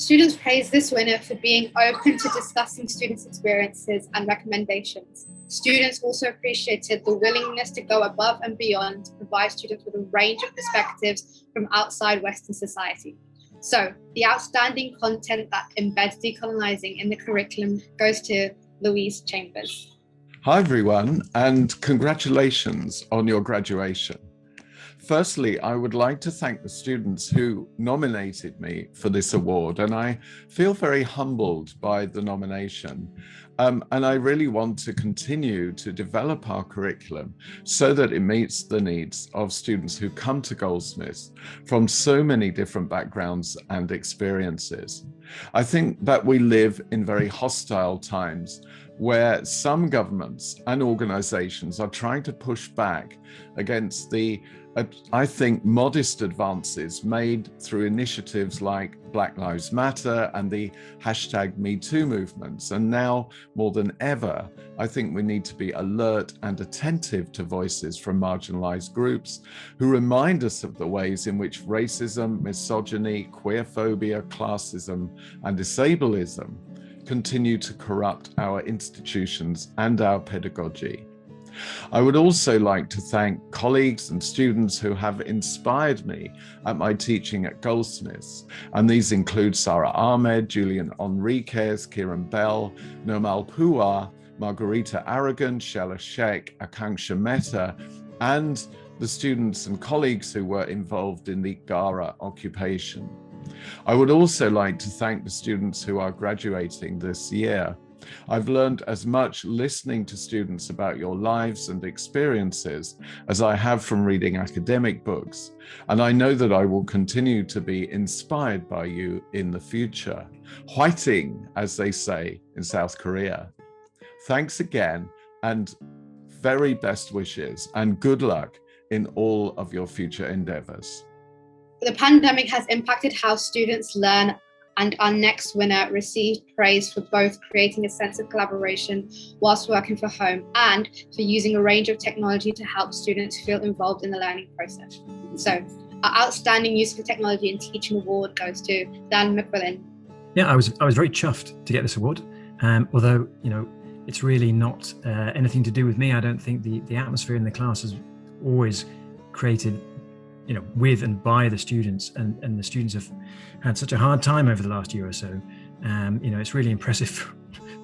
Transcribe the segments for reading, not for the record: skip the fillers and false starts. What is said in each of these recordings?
Students praised this winner for being open to discussing students' experiences and recommendations. Students also appreciated the willingness to go above and beyond to provide students with a range of perspectives from outside Western society. So, the outstanding content that embeds decolonizing in the curriculum goes to Louise Chambers. Hi everyone, and congratulations on your graduation. Firstly, I would like to thank the students who nominated me for this award, and I feel very humbled by the nomination. And I really want to continue to develop our curriculum so that it meets the needs of students who come to Goldsmiths from so many different backgrounds and experiences. I think that we live in very hostile times where some governments and organizations are trying to push back against the I think modest advances made through initiatives like Black Lives Matter and the #MeToo movements. And now more than ever, I think we need to be alert and attentive to voices from marginalized groups who remind us of the ways in which racism, misogyny, queerphobia, classism, and disableism continue to corrupt our institutions and our pedagogy. I would also like to thank colleagues and students who have inspired me at my teaching at Goldsmiths, and these include Sarah Ahmed, Julian Enriquez, Kieran Bell, Nomal Puar, Margarita Aragon, Shella Sheikh, Akanksha Mehta, and the students and colleagues who were involved in the Gara occupation. I would also like to thank the students who are graduating this year. I've learned as much listening to students about your lives and experiences as I have from reading academic books, and I know that I will continue to be inspired by you in the future. Hwaiting, as they say in South Korea. Thanks again, and very best wishes and good luck in all of your future endeavors. The pandemic has impacted how students learn, and our next winner received praise for both creating a sense of collaboration whilst working from home and for using a range of technology to help students feel involved in the learning process. So, our outstanding use of technology in teaching award goes to Dan McQuillan. Yeah, I was very chuffed to get this award. Although, it's really not anything to do with me. I don't think the atmosphere in the class has always created with and by the students, and the students have had such a hard time over the last year or so. It's really impressive,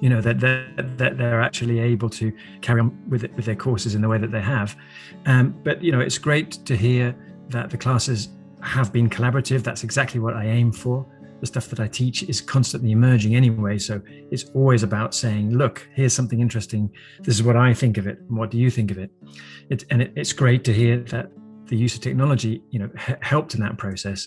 that they're actually able to carry on with their courses in the way that they have. But it's great to hear that the classes have been collaborative. That's exactly what I aim for. The stuff that I teach is constantly emerging anyway, so it's always about saying, look, here's something interesting. This is what I think of it. And what do you think of it? It's great to hear that the use of technology, helped in that process.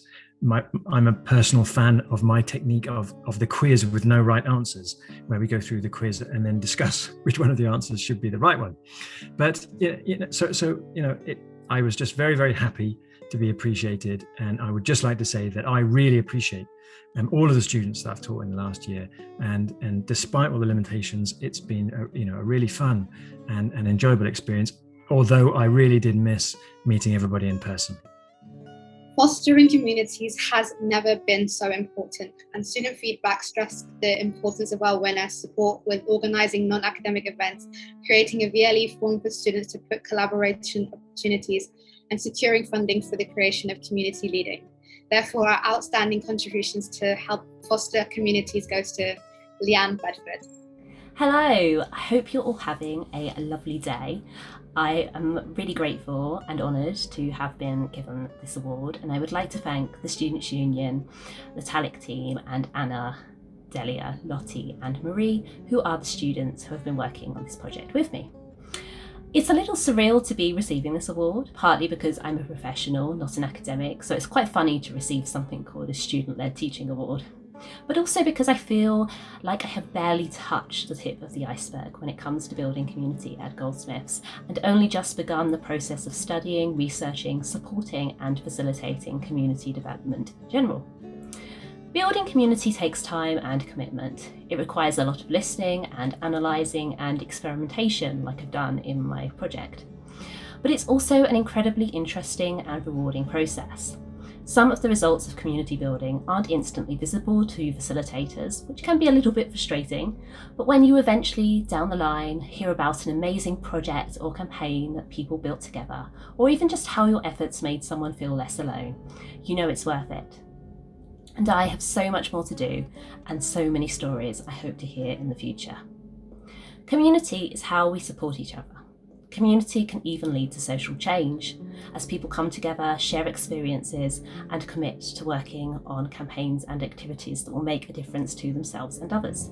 I'm a personal fan of my technique of the quiz with no right answers, where we go through the quiz and then discuss which one of the answers should be the right one. But I was just very, very happy to be appreciated, and I would just like to say that I really appreciate all of the students that I've taught in the last year, and despite all the limitations, it's been a really fun and enjoyable experience. Although I really did miss meeting everybody in person. Fostering communities has never been so important, and student feedback stressed the importance of our winner support with organising non-academic events, creating a VLE form for students to put collaboration opportunities, and securing funding for the creation of community leading. Therefore, our outstanding contributions to help foster communities goes to Leanne Bedford. Hello, I hope you're all having a lovely day. I am really grateful and honoured to have been given this award, and I would like to thank the Students' Union, the TALIC team, and Anna, Delia, Lottie and Marie, who are the students who have been working on this project with me. It's a little surreal to be receiving this award, partly because I'm a professional, not an academic, so it's quite funny to receive something called a Student-Led Teaching Award. But also because I feel like I have barely touched the tip of the iceberg when it comes to building community at Goldsmiths, and only just begun the process of studying, researching, supporting and facilitating community development in general. Building community takes time and commitment. It requires a lot of listening and analysing and experimentation, like I've done in my project. But it's also an incredibly interesting and rewarding process. Some of the results of community building aren't instantly visible to facilitators, which can be a little bit frustrating, but when you eventually, down the line, hear about an amazing project or campaign that people built together, or even just how your efforts made someone feel less alone, you know it's worth it. And I have so much more to do, and so many stories I hope to hear in the future. Community is how we support each other. Community can even lead to social change, as people come together, share experiences, and commit to working on campaigns and activities that will make a difference to themselves and others.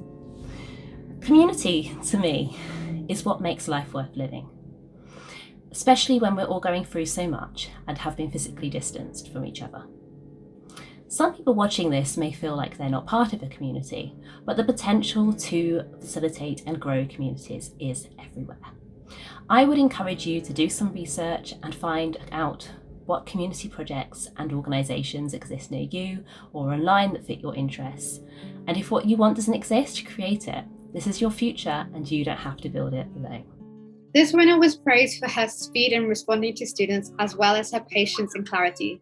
Community, to me, is what makes life worth living, especially when we're all going through so much and have been physically distanced from each other. Some people watching this may feel like they're not part of a community, but the potential to facilitate and grow communities is everywhere. I would encourage you to do some research and find out what community projects and organisations exist near you or online that fit your interests. And if what you want doesn't exist, create it. This is your future and you don't have to build it alone. This winner was praised for her speed in responding to students as well as her patience and clarity.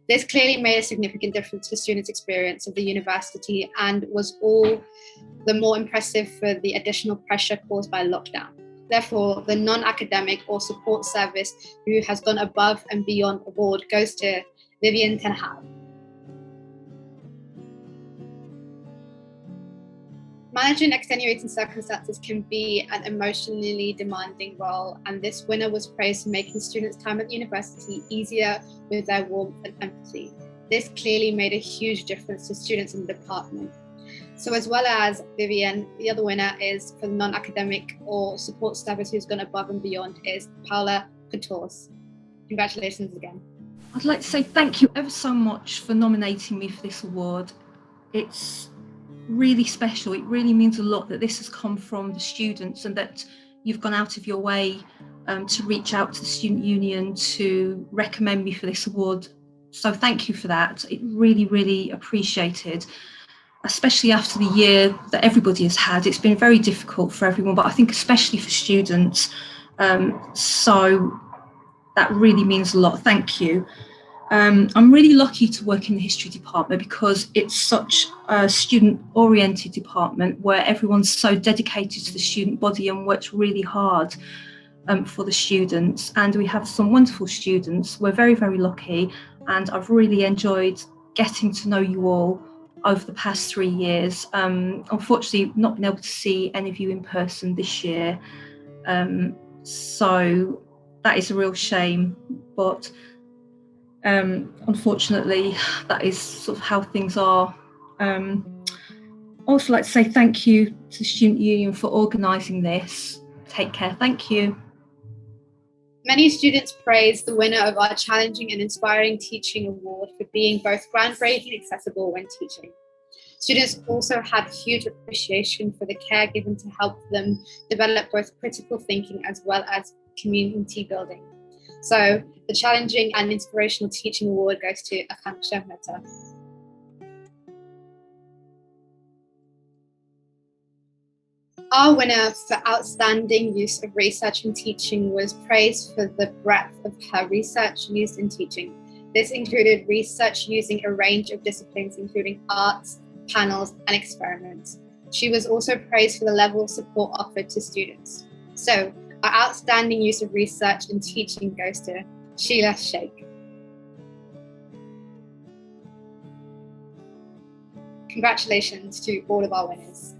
This clearly made a significant difference to students' experience of the university and was all the more impressive for the additional pressure caused by lockdown. Therefore, the non-academic or support service who has gone above and beyond award goes to Vivian Tenhab. Managing extenuating circumstances can be an emotionally demanding role, and this winner was praised for making students' time at the university easier with their warmth and empathy. This clearly made a huge difference to students in the department. So as well as Vivian, the other winner is for the non-academic or support service who's gone above and beyond is Paula Coutures. Congratulations again. I'd like to say thank you ever so much for nominating me for this award. It's really special. It really means a lot that this has come from the students and that you've gone out of your way to reach out to the Student Union to recommend me for this award. So thank you for that. It really, really appreciated. Especially after the year that everybody has had. It's been very difficult for everyone, but I think especially for students. So that really means a lot. Thank you. I'm really lucky to work in the history department because it's such a student-oriented department where everyone's so dedicated to the student body and works really hard for the students. And we have some wonderful students. We're very, very lucky. And I've really enjoyed getting to know you all over the past 3 years. Unfortunately, not been able to see any of you in person this year. So that is a real shame, but unfortunately, that is sort of how things are. I'd also like to say thank you to the Student Union for organising this. Take care, thank you. Many students praised the winner of our Challenging and Inspiring Teaching Award for being both groundbreaking and accessible when teaching. Students also had huge appreciation for the care given to help them develop both critical thinking as well as community building. So the Challenging and Inspirational Teaching Award goes to Akanksha Mehta. Our winner for Outstanding Use of Research in Teaching was praised for the breadth of her research used in teaching. This included research using a range of disciplines, including arts, panels, and experiments. She was also praised for the level of support offered to students. So, our Outstanding Use of Research in Teaching goes to Sheila Sheikh. Congratulations to all of our winners.